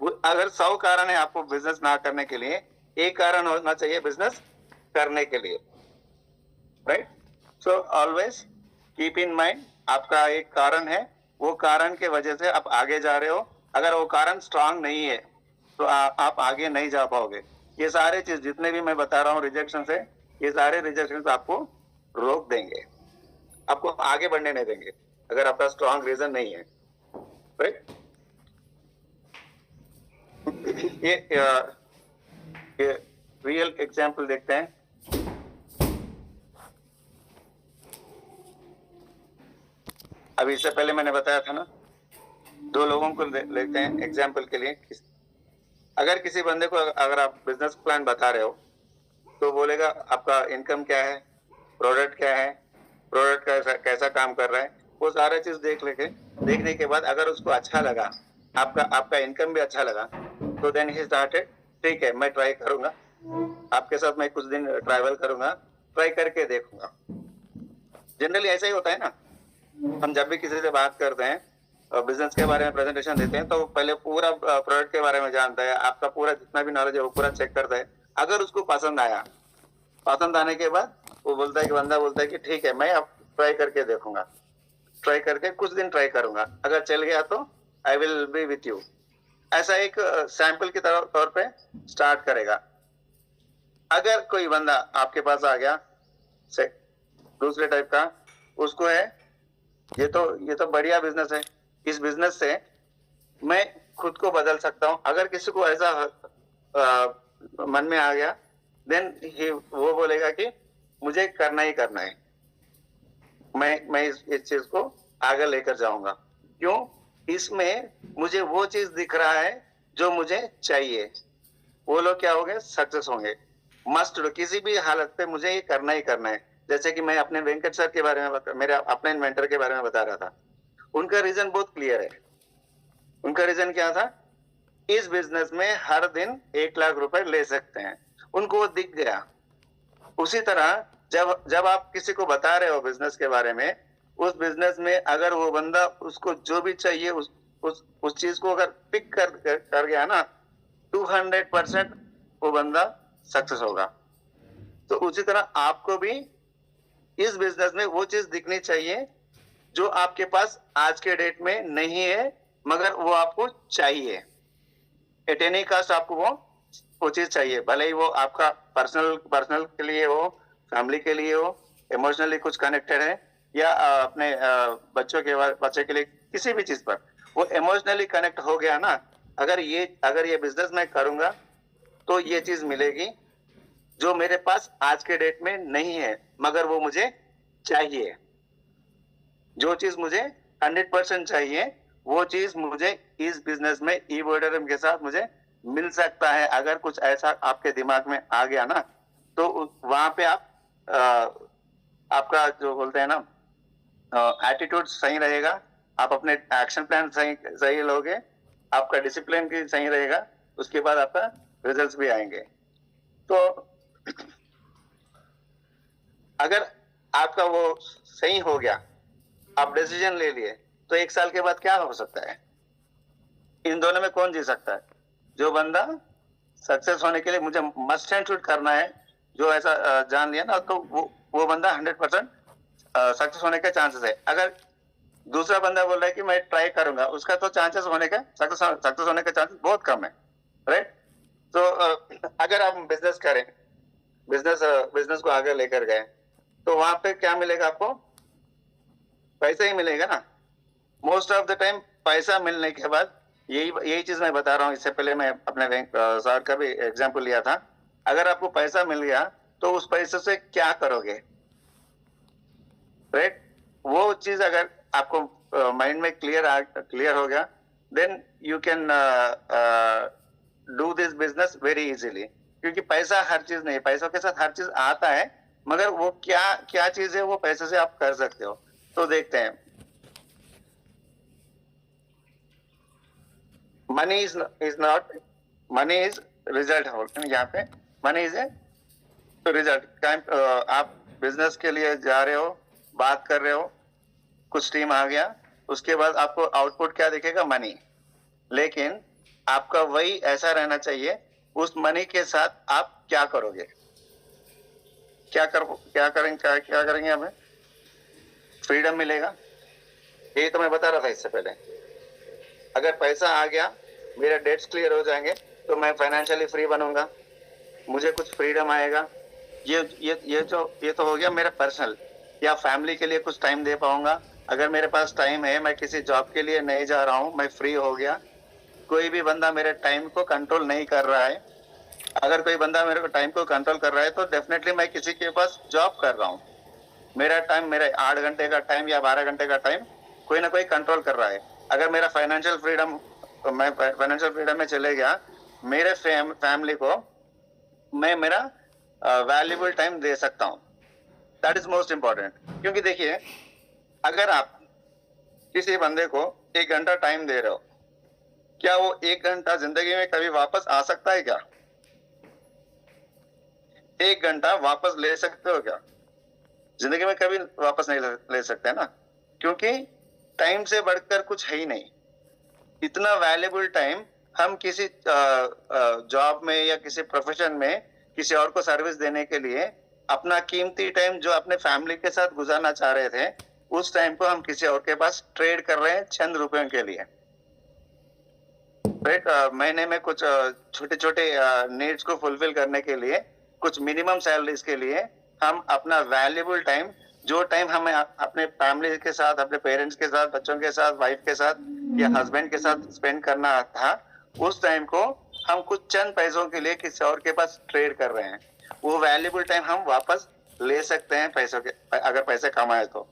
अगर 100 कारण है आपको बिजनेस ना करने के लिए, एक कारण होना चाहिए बिजनेस करने के लिए, right. So always keep in mind, आपका एक कारण है, वो कारण के वजह से आप आगे जा रहे हो। अगर वो कारण स्ट्रांग नहीं है, तो आप आगे नहीं जा पाओगे। ये सारे चीज जितने भी मैं बता रहा हूँ रिजेक्शन से, ये सारे रिजेक्शन आपको रोक देंगे, आपको आगे बढ़ने नहीं देंगे, अगर आपका स्ट्रांग रीजन नहीं है, राइट। ये ये रियल एग्जाम्पल देखते हैं। अभी इससे पहले मैंने बताया था ना, 2 लोगों को लेते हैं एग्जाम्पल के लिए। अगर किसी बंदे को अगर आप बिजनेस प्लान बता रहे हो तो बोलेगा आपका इनकम क्या है, प्रोडक्ट क्या है, प्रोडक्ट कैसा कैसा काम कर रहा है, वो सारा चीज देखने के बाद अगर उसको अच्छा लगा, आपका आपका इनकम भी अच्छा लगा, तो देन ही स्टार्टेड, ठीक है मैं ट्राई करूंगा, आपके साथ मैं कुछ दिन ट्रैवल करूंगा, ट्राई करके देखूंगा। जनरली ऐसा ही होता है ना, हम जब भी किसी से बात करते हैं बिजनेस के बारे में प्रेजेंटेशन देते हैं तो पहले पूरा प्रोडक्ट के बारे में जानता है, आपका पूरा जितना भी नॉलेज है वो पूरा चेक करता है। अगर उसको पसंद आया, पसंद आने के बाद वो बोलता है कि बंदा बोलता है कि ठीक है मैं अब ट्राई करके देखूंगा, ट्राई करके कुछ दिन ट्राई करूंगा, अगर चल गया तो I will be with you. ऐसा एक सैंपल की तौर पे स्टार्ट करेगा। अगर कोई बंदा आपके पास आ गया दूसरे टाइप का, उसको है ये तो बढ़िया बिजनेस है, इस बिजनेस से मैं खुद को बदल सकता हूँ। अगर किसी को ऐसा मन में आ गया, देन वो बोलेगा कि मुझे करना ही करना है, मैं इस चीज को आगे लेकर जाऊंगा। क्यों? इसमें मुझे वो चीज दिख रहा है जो मुझे चाहिए। वो लोग क्या होंगे? सक्सेस होंगे। मस्ट डू, किसी भी हालत पे मुझे ये करना ही करना है। जैसे कि मैं अपने वेंकट सर के बारे में मेरे अपने इन्वेंटर के बारे में बता रहा था। उनका रीजन बहुत क्लियर है। उनका रीजन क्या था? इस बिजनेस में हर दिन 1 लाख रुपए ले सकते हैं। उनको वो दिख गया। उसी तरह जब आप किसी को बता रहे हो बिजनेस के बारे में, उस बिजनेस में अगर वो बंदा उसको जो भी चाहिए उस चीज को अगर पिक कर गया ना, 200% वो बंदा सक्सेस होगा। तो उसी तरह आपको भी इस बिजनेस में वो चीज दिखनी चाहिए जो आपके पास आज के डेट में नहीं है, मगर वो आपको चाहिए। एट एनी कास्ट आपको वो चीज चाहिए, भले ही वो आपका पर्सनल के लिए हो, फैमिली के लिए हो, इमोशनली कुछ कनेक्टेड है, या अपने बच्चे के लिए, किसी भी चीज पर वो इमोशनली कनेक्ट हो गया ना, अगर ये बिजनेस मैं करूंगा तो ये चीज मिलेगी जो मेरे पास आज के डेट में नहीं है, मगर वो मुझे चाहिए। जो चीज मुझे 100% चाहिए, वो चीज मुझे इस बिजनेस में ई-बोर्डरम के साथ मुझे मिल सकता है। अगर कुछ ऐसा आपके दिमाग में आ गया ना, तो वहां पे आपका जो बोलते हैं ना एटीट्यूड सही रहेगा, आप अपने एक्शन प्लान सही लोगे, आपका डिसिप्लिन भी सही रहेगा, उसके बाद आपका रिजल्ट्स भी आएंगे। तो अगर आपका वो सही हो गया, आप डिसीजन ले लिए, तो 1 साल के बाद क्या हो सकता है? इन दोनों में कौन जी सकता है? जो बंदा सक्सेस होने के लिए मुझे मस्ट एंड शुड करना है, जो ऐसा जान लिया ना, तो वो बंदा 100% सक्सेस होने के चांसेस है। अगर दूसरा बंदा बोल रहा है कि मैं ट्राई करूंगा, उसका तो चांसेस होने का सक्सेस होने के चांसेस बहुत कम है, राइट? तो अगर आप बिजनेस करें, बिजनेस को आगे लेकर गए, तो वहां पे क्या मिलेगा आपको? पैसा ही मिलेगा ना। मोस्ट ऑफ द टाइम पैसा मिलने के बाद यही चीज मैं बता रहा हूँ। इससे पहले मैं अपने सर का भी एग्जांपल लिया था। अगर आपको पैसा मिल गया तो उस पैसे से क्या करोगे, राइट? वो चीज अगर आपको माइंड में क्लियर हो गया, then you can do this business very easily. क्योंकि पैसा हर चीज नहीं, पैसों के साथ हर चीज आता है, मगर वो क्या चीज है वो पैसे से आप कर सकते हो। तो देखते हैं, money is not, money is result. यहाँ पे मनी इज ए रिजल्ट। आप बिजनेस के लिए जा रहे हो, बात कर रहे हो, कुछ टीम आ गया, उसके बाद आपको आउटपुट क्या दिखेगा? मनी। लेकिन आपका वही ऐसा रहना चाहिए, उस मनी के साथ आप क्या करोगे, क्या करेंगे? हमें फ्रीडम मिलेगा। यही तो मैं बता रहा था इससे पहले। अगर पैसा आ गया, मेरे डेट्स क्लियर हो जाएंगे, तो मैं फाइनेंशियली फ्री बनूंगा, मुझे कुछ फ्रीडम आएगा। ये तो हो गया मेरा पर्सनल, या फैमिली के लिए कुछ टाइम दे पाऊंगा। अगर मेरे पास टाइम है, मैं किसी जॉब के लिए नहीं जा रहा हूँ, मैं फ्री हो गया, कोई भी बंदा मेरे टाइम को कंट्रोल नहीं कर रहा है। अगर कोई बंदा मेरे को टाइम को कंट्रोल कर रहा है तो डेफिनेटली मैं किसी के पास जॉब कर रहा हूँ। मेरा टाइम, मेरा 8 घंटे का टाइम या 12 घंटे का टाइम कोई ना कोई कंट्रोल कर रहा है। अगर मेरा फाइनेंशियल फ्रीडम, मैं फाइनेंशियल फ्रीडम में चले गया, मेरे फैमिली को मैं मेरा वैल्यूबल टाइम दे सकता हूँ। That is most important. क्योंकि देखिए, अगर आप किसी बंदे को 1 घंटा टाइम दे रहे हो, क्या वो 1 घंटा जिंदगी में कभी वापस आ सकता है क्या? 1 घंटा वापस ले सकते हो क्या? जिंदगी में कभी वापस नहीं ले सकते ना, क्योंकि टाइम से बढ़कर कुछ है ही नहीं। इतना वैल्यूबल टाइम हम किसी जॉब में या किसी प्रोफेशन में किसी और को सर्विस देने के लिए अपना कीमती टाइम जो अपने फैमिली के साथ गुजारना चाह रहे थे, उस टाइम को हम किसी और के पास ट्रेड कर रहे हैं चंद रुपयों के लिए। महीने में कुछ छोटे छोटे नीड्स को फुलफिल करने के लिए, कुछ मिनिमम सैलरीज के लिए हम अपना वैल्यूबल टाइम, जो टाइम हमें अपने फैमिली के साथ, अपने पेरेंट्स के साथ, बच्चों के साथ, वाइफ के साथ या हस्बैंड के साथ स्पेंड करना था, उस टाइम को हम कुछ चंद पैसों के लिए किसी और के पास ट्रेड कर रहे हैं। वो वैल्यूबल टाइम हम वापस ले सकते हैं पैसों के, अगर पैसे कमाए तो।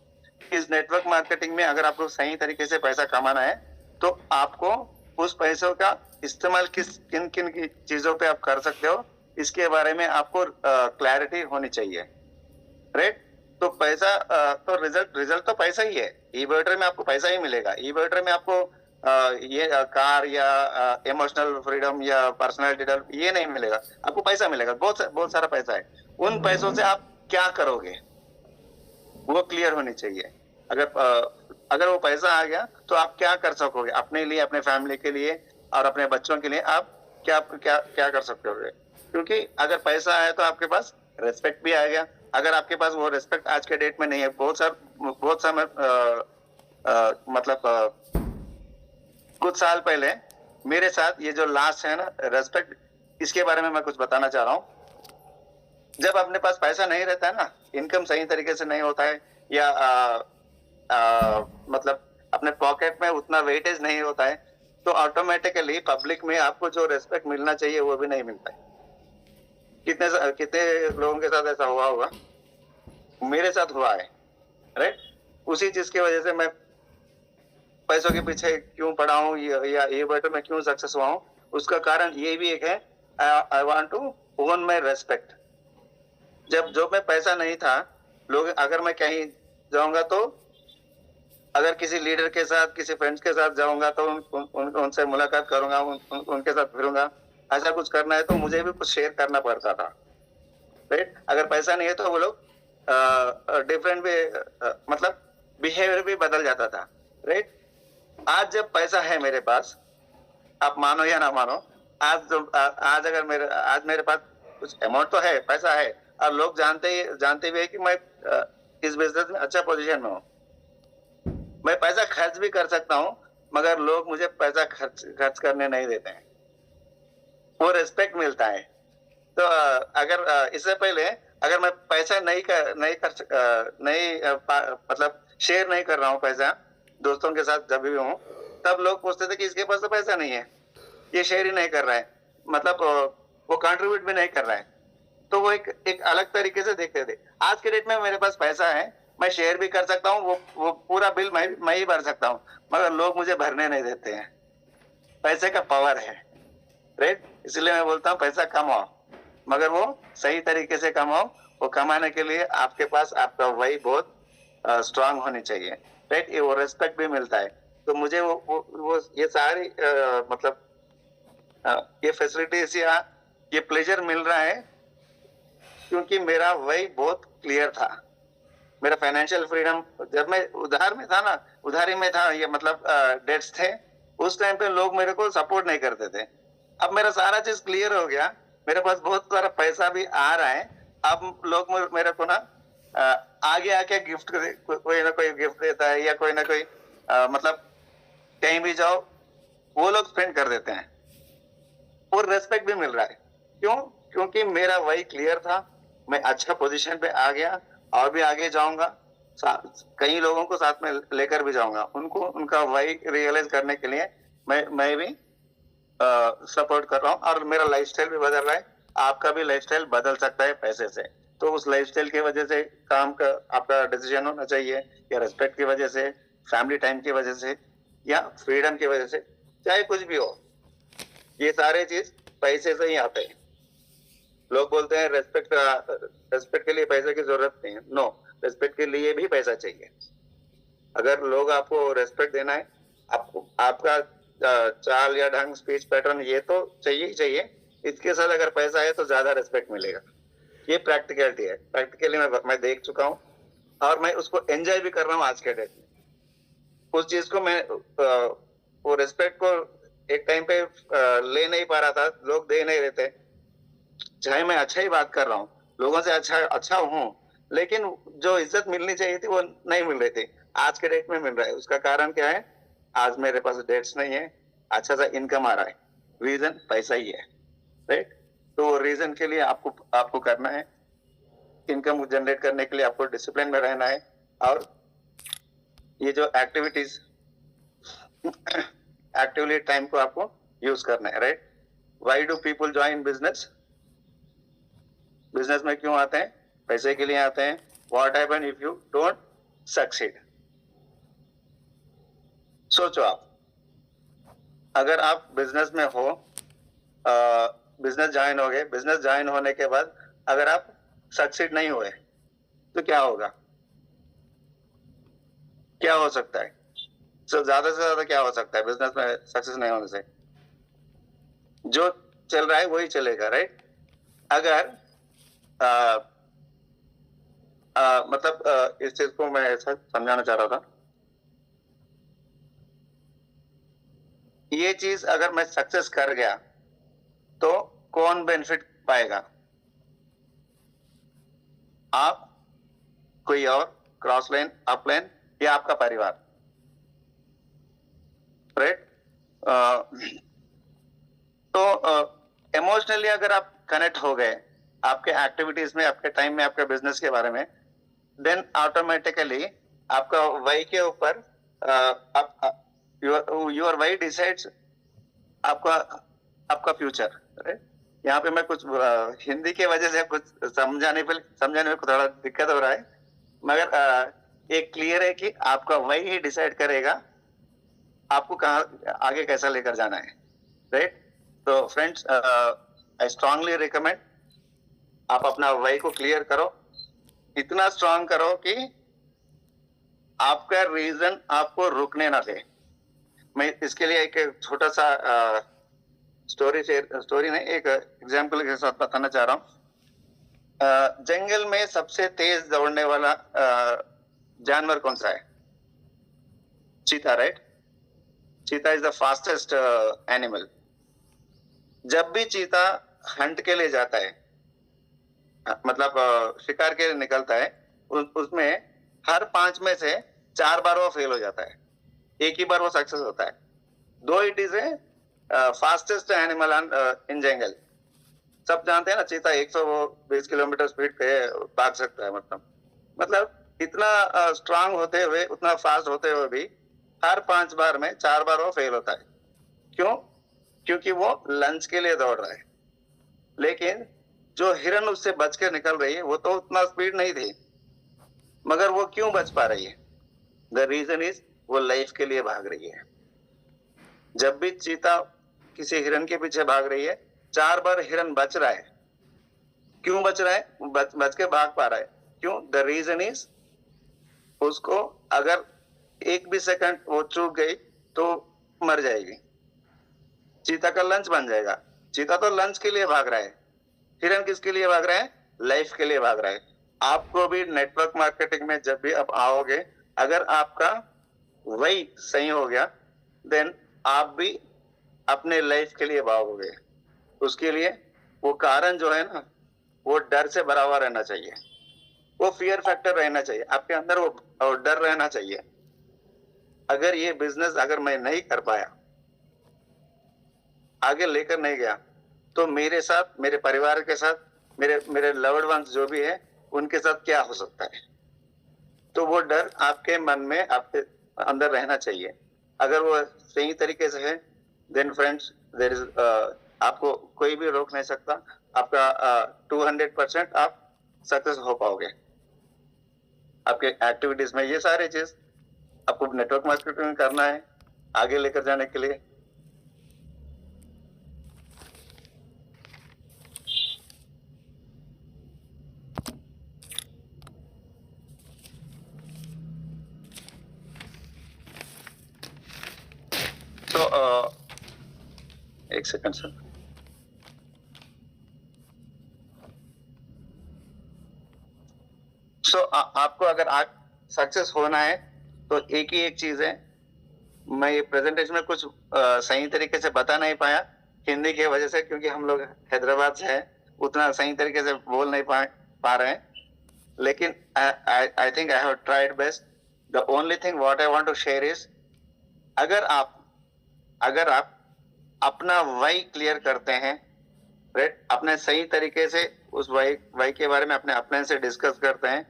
इस नेटवर्क मार्केटिंग में अगर आपको सही तरीके से पैसा कमाना है तो आपको उस पैसों का इस्तेमाल किन किन की चीजों पे आप कर सकते हो, इसके बारे में आपको क्लैरिटी होनी चाहिए, राइट? तो पैसा तो रिजल्ट तो पैसा ही है। ई-बैटरी में आपको पैसा ही मिलेगा। ई-बैटरी में आपको ये कार या इमोशनल फ्रीडम या पर्सनैलिटी डेवलप ये नहीं मिलेगा, आपको पैसा मिलेगा, बहुत सारा पैसा है। उन पैसों से आप क्या करोगे वो क्लियर होनी चाहिए। अगर वो पैसा आ गया तो आप क्या कर सकोगे अपने लिए, अपने फैमिली के लिए और अपने बच्चों के लिए, आप क्या क्या क्या कर सकते हो? क्योंकि अगर पैसा आया तो आपके पास रेस्पेक्ट भी आ गया। अगर आपके पास वो रेस्पेक्ट आज के डेट में नहीं है, बहुत समय मतलब कुछ साल पहले मेरे साथ ये जो लास्ट है ना रेस्पेक्ट, इसके बारे में मैं कुछ बताना चाह रहा हूँ। जब अपने पास पैसा नहीं रहता है ना, इनकम सही तरीके से नहीं होता है, या मतलब अपने पॉकेट में उतना वेटेज नहीं होता है, तो ऑटोमेटिकली पब्लिक में आपको जो रेस्पेक्ट मिलना चाहिए वो भी नहीं मिलता है। कितने कितने लोगों के साथ ऐसा हुआ होगा, मेरे साथ हुआ है, राइट? उसी चीज की वजह से मैं पैसों के पीछे क्यों पड़ा हूँ या ये बेटर में क्यों सक्सेस हुआ हूँ, उसका कारण ये भी एक है, I want to own my respect. जो मैं पैसा नहीं था, लोग अगर मैं कहीं जाऊंगा तो अगर किसी लीडर के साथ, किसी फ्रेंड्स के साथ जाऊंगा तो उनसे मुलाकात करूंगा, उनके साथ फिरूंगा। ऐसा कुछ करना है तो मुझे भी कुछ शेयर करना पड़ता था, राइट? अगर पैसा नहीं है तो वो लोग डिफरेंट भी मतलब बिहेवियर भी बदल जाता था, राइट? आज जब पैसा है मेरे पास, आप मानो या ना मानो, आज मेरे पास कुछ अमाउंट तो है, पैसा है, और लोग जानते भी है कि मैं इस बिजनेस में अच्छा पोजीशन में हूँ। मैं पैसा खर्च भी कर सकता हूँ, मगर लोग मुझे पैसा खर्च करने नहीं देते हैं, वो रिस्पेक्ट मिलता है। तो अगर इससे पहले अगर मैं पैसा मतलब शेयर नहीं कर रहा हूँ पैसा दोस्तों के साथ जब भी हूँ, तब लोग पूछते थे कि इसके पास तो पैसा नहीं है, ये शेयर ही नहीं कर रहा है, मतलब वो कंट्रीब्यूट भी नहीं कर रहा है। तो वो एक अलग तरीके से देखते थे। आज के डेट में मेरे पास पैसा है, मैं शेयर भी कर सकता हूँ, वो पूरा बिल मैं ही भर सकता हूँ, मगर लोग मुझे भरने नहीं देते हैं। पैसे का पावर है, राइट? इसलिए मैं बोलता हूँ पैसा कमाओ, मगर वो सही तरीके से कमाओ। वो कमाने के लिए आपके पास आपका वही बहुत स्ट्रांग होनी चाहिए, राइट? ये वो रेस्पेक्ट भी मिलता है। तो मुझे वो ये सारी मतलब ये फैसिलिटीज या ये प्लेजर मिल रहा है क्योंकि मेरा वही बहुत क्लियर था। मेरा फाइनेंशियल फ्रीडम, जब मैं उधारी में था, ये मतलब डेट्स थे, उस टाइम पे लोग मेरे को सपोर्ट नहीं करते थे। अब मेरा सारा चीज क्लियर हो गया, मेरे पास बहुत सारा पैसा भी आ रहा है। अब लोग मेरे को ना आगे आके गिफ्ट, कोई ना कोई गिफ्ट देता है, या कोई ना कोई मतलब कहीं भी जाओ वो लोग स्पेंड कर देते हैं, और रेस्पेक्ट भी मिल रहा है। क्यों? क्योंकि मेरा वही क्लियर था। मैं अच्छा पोजीशन पे आ गया, और भी आगे जाऊंगा, कई लोगों को साथ में लेकर भी जाऊंगा, उनका वही रियलाइज करने के लिए मैं भी सपोर्ट कर रहा हूँ, और मेरा लाइफस्टाइल भी बदल रहा है। आपका भी लाइफस्टाइल बदल सकता है पैसे से। तो उस लाइफस्टाइल की वजह से काम का आपका डिसीजन होना चाहिए, या रिस्पेक्ट की वजह से, फैमिली टाइम की वजह से, या फ्रीडम की वजह से, चाहे कुछ भी हो, ये सारे चीज पैसे से ही आते हैं। लोग बोलते हैं रेस्पेक्ट के लिए पैसे की जरूरत नहीं है। नो, रेस्पेक्ट के लिए भी पैसा चाहिए। अगर लोग आपको रेस्पेक्ट देना है, आपको आपका चाल या ढंग, स्पीच पैटर्न, ये तो चाहिए ही चाहिए। इसके साथ अगर पैसा है तो ज्यादा रेस्पेक्ट मिलेगा। ये प्रैक्टिकलिटी है। प्रैक्टिकली मैं देख चुका हूँ, और मैं उसको एंजॉय भी कर रहा हूँ आज के डेट में। उस चीज को मैं वो रेस्पेक्ट को एक टाइम पे ले नहीं पा रहा था, लोग दे नहीं रहे थे। चाहे मैं अच्छा ही बात कर रहा हूँ, लोगों से अच्छा हूँ, लेकिन जो इज्जत मिलनी चाहिए थी वो नहीं मिल रही थी। आज के डेट में मिल रहा है। उसका कारण क्या है? आज मेरे पास डेट्स नहीं है, अच्छा सा इनकम आ रहा है। रीजन पैसा ही है, राइट? तो रीजन के लिए आपको करना है, इनकम जनरेट करने के लिए आपको डिसिप्लिन में रहना है, और ये जो एक्टिविटीज एक्टिवली टाइम को आपको यूज करना है, right? Why do people join business? Business में क्यों आते हैं? पैसे के लिए आते हैं। What happen if you don't succeed? सोचो आप, अगर आप बिजनेस में हो, बिजनेस ज्वाइन हो गए, बिजनेस ज्वाइन होने के बाद अगर आप सक्सीड नहीं हुए तो क्या होगा? क्या हो सकता है? ज्यादा से ज्यादा क्या हो सकता है बिजनेस में सक्सेस नहीं होने से? जो चल रहा है वही चलेगा, राइट? अगर मतलब इस चीज को मैं ऐसा समझाना चाह रहा था, ये चीज अगर मैं सक्सेस कर गया तो कौन बेनिफिट पाएगा? आप, कोई और, क्रॉस लाइन, अप लाइन, या आपका परिवार, राइट? तो इमोशनली अगर आप कनेक्ट हो गए आपके एक्टिविटीज में, आपके टाइम में, आपके बिजनेस के बारे में, देन ऑटोमेटिकली आपका वाई के ऊपर योर वाई डिसाइड्स आपका फ्यूचर, राइट? यहाँ पे मैं कुछ हिंदी के वजह से कुछ समझाने में थोड़ा दिक्कत हो रहा है, मगर एक क्लियर है कि आपका वही ही डिसाइड करेगा आपको कहाँ आगे कैसा लेकर जाना है, राइट? तो फ्रेंड्स, आई स्ट्रांगली रिकमेंड आप अपना वाई को क्लियर करो, इतना स्ट्रांग करो कि आपका रीजन आपको रुकने ना दे। मैं इसके लिए एक छोटा सा स्टोरी नहीं, एक एग्जाम्पल के साथ बताना चाह रहा हूँ। जंगल में सबसे तेज दौड़ने वाला जानवर कौन सा है? चीता, राइट? चीता इज द फास्टेस्ट एनिमल। जब भी चीता हंट के लिए जाता है, मतलब शिकार के लिए निकलता है, उसमें हर 5 में से 4 बार वो फेल हो जाता है, एक ही बार वो सक्सेस होता है। Though it is a fastest animal in jungle. सब जानते हैं ना, चीता 120 किलोमीटर स्पीड पे भाग सकता है। मतलब इतना स्ट्रांग होते हुए, उतना फास्ट होते हुए भी हर 5 बार में 4 बार वो फेल होता है। क्यों? क्योंकि वो लंच के लिए दौड़ रहा है। लेकिन जो हिरन उससे बच के निकल रही है वो तो उतना स्पीड नहीं थी, मगर वो क्यों बच पा रही है? द रीजन इज वो लाइफ के लिए भाग रही है। जब भी चीता किसी हिरन के पीछे भाग रही है, 4 बार हिरन बच रहा है। क्यों बच रहा है? बच के भाग पा रहा है। क्यों? द रीजन इज उसको अगर एक भी सेकंड वो चूक गई तो मर जाएगी, चीता का लंच बन जाएगा। चीता तो लंच के लिए भाग रहा है, हिरन किसके लिए भाग रहा है? लाइफ के लिए भाग रहा है। आपको भी नेटवर्क मार्केटिंग में जब भी आप आओगे, अगर आपका वही सही हो गया, देन आप भी अपने लाइफ के लिए भागोगे। उसके लिए वो कारण जो है ना, वो डर से भरा हुआ रहना चाहिए, वो फियर फैक्टर रहना चाहिए आपके अंदर, वो डर रहना चाहिए। अगर ये बिजनेस अगर मैं नहीं कर पाया, आगे लेकर नहीं गया, तो मेरे साथ, मेरे परिवार के साथ, मेरे लव्ड वंस जो भी है, उनके साथ क्या हो सकता है? तो वो डर आपके मन में, आपके अंदर रहना चाहिए। अगर वो सही तरीके से है, देन फ्रेंड्स, देयर इज आपको कोई भी रोक नहीं सकता। आपका 200% आप सक्सेस हो पाओगे आपके एक्टिविटीज में। ये सारे चीज आपको नेटवर्क मार्केटिंग करना है आगे लेकर जाने के लिए। तो एक सेकंड सर। आपको अगर आज सक्सेस होना है तो एक ही एक चीज है, मैं ये प्रेजेंटेशन में कुछ सही तरीके से बता नहीं पाया हिंदी की वजह से, क्योंकि हम लोग हैदराबाद से हैं, उतना सही तरीके से बोल नहीं पा रहे हैं, लेकिन I think I have tried best. The only thing what I want to share is, अगर आप अपना वाई क्लियर करते हैं, राइट, अपने सही तरीके से उस वाई के बारे में अपने अपलाइन से डिस्कस करते हैं,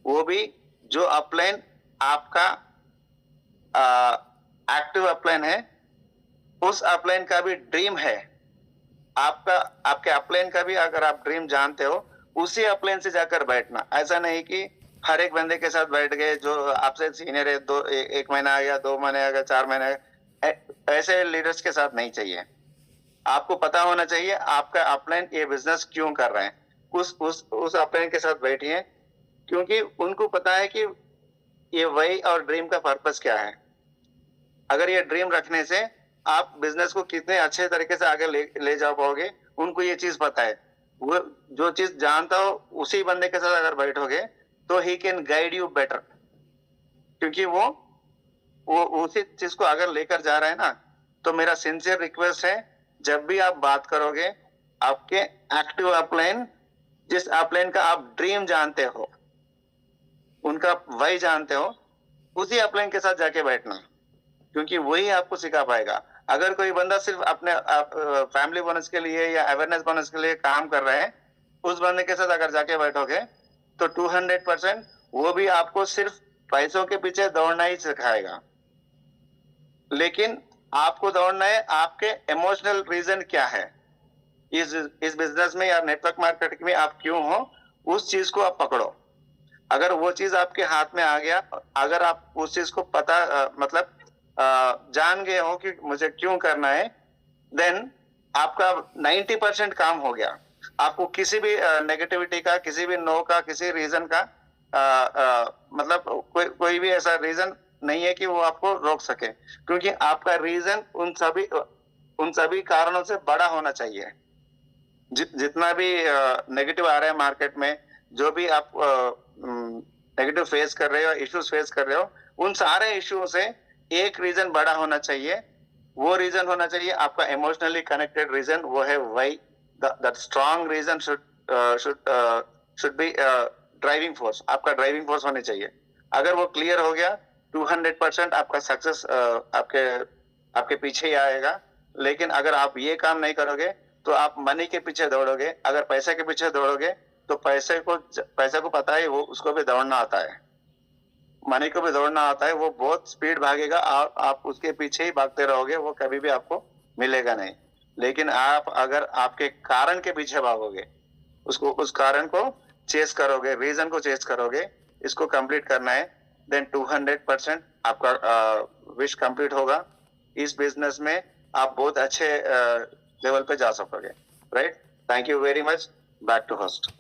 वो भी जो अपलाइन आपका एक्टिव अपलाइन है, उस अपलाइन का भी ड्रीम है, आपके अपलाइन का भी अगर आप ड्रीम जानते हो, उसी अपलाइन से जाकर बैठना। ऐसा नहीं कि हर एक बंदे के साथ बैठ गए जो आपसे सीनियर है, एक महीना या 2 महीने या 4 महीने, ऐसे लीडर्स के साथ नहीं चाहिए। आपको पता होना चाहिए आपका अपलाइन ये बिजनेस क्यों कर रहे हैं, उस अपलाइन के साथ बैठिए, क्योंकि उनको पता है कि ये वही और ड्रीम का पर्पस क्या है। अगर ये ड्रीम रखने से आप बिजनेस को कितने अच्छे तरीके से आगे ले जा पाओगे, उनको ये चीज पता है। वो जो चीज जानता हो उसी बंदे के साथ अगर बैठोगे तो he can guide you better, क्योंकि वो उसी चीज को अगर लेकर जा रहा है ना। तो मेरा सिंसियर रिक्वेस्ट है, जब भी आप बात करोगे, आपके एक्टिव अपलाइन, जिस अपलाइन का आप ड्रीम जानते हो, उनका वाई जानते हो, उसी अपलाइन के साथ जाके बैठना, क्योंकि वही आपको सिखा पाएगा। अगर कोई बंदा सिर्फ अपने फैमिली बोनस के लिए या अवेयरनेस बोनस के लिए काम कर रहे हैं, उस बंदे के साथ अगर जाके बैठोगे तो 200% वो भी आपको सिर्फ पैसों के पीछे दौड़ना ही सिखाएगा। लेकिन आपको दौड़ना है, आपके इमोशनल रीजन क्या है इस बिजनेस में या नेटवर्क मार्केटिंग में आप क्यों हो, उस चीज को आप पकड़ो। अगर वो चीज आपके हाथ में आ गया, अगर आप उस चीज को पता जान गए हो कि मुझे क्यों करना है, देन आपका 90% काम हो गया। आपको किसी भी नेगेटिविटी का, किसी भी नो का, किसी रीजन का मतलब कोई भी ऐसा रीजन नहीं है कि वो आपको रोक सके, क्योंकि आपका रीजन उन सभी कारणों से बड़ा होना चाहिए। जितना भी नेगेटिव आ रहा है मार्केट में, जो भी आप नेगेटिव फेस कर रहे हो, इश्यूज फेस कर रहे हो, उन सारे इश्यू से एक रीजन बड़ा होना चाहिए। वो रीजन होना चाहिए आपका इमोशनली कनेक्टेड रीजन, वो है why. That strong reason should be driving force, आपका ड्राइविंग फोर्स होनी चाहिए। अगर वो क्लियर हो गया, 200% आपका सक्सेस आपके पीछे ही आएगा। लेकिन अगर आप ये काम नहीं करोगे तो आप मनी के पीछे दौड़ोगे। अगर पैसे के पीछे दौड़ोगे तो पैसे को पता है, वो उसको भी दौड़ना आता है, मनी को भी दौड़ना आता है। वो बहुत स्पीड भागेगा और आप उसके पीछे ही भागते रहोगे, वो कभी भी आपको मिलेगा नहीं। लेकिन आप अगर आपके कारण के पीछे भागोगे, उस कारण को चेस करोगे, रीजन को चेस करोगे, इसको कंप्लीट करना है, देन 200% आपका विश कंप्लीट होगा। इस बिजनेस में आप बहुत अच्छे लेवल पे जा सकोगे, right. Thank you very much. Back to host.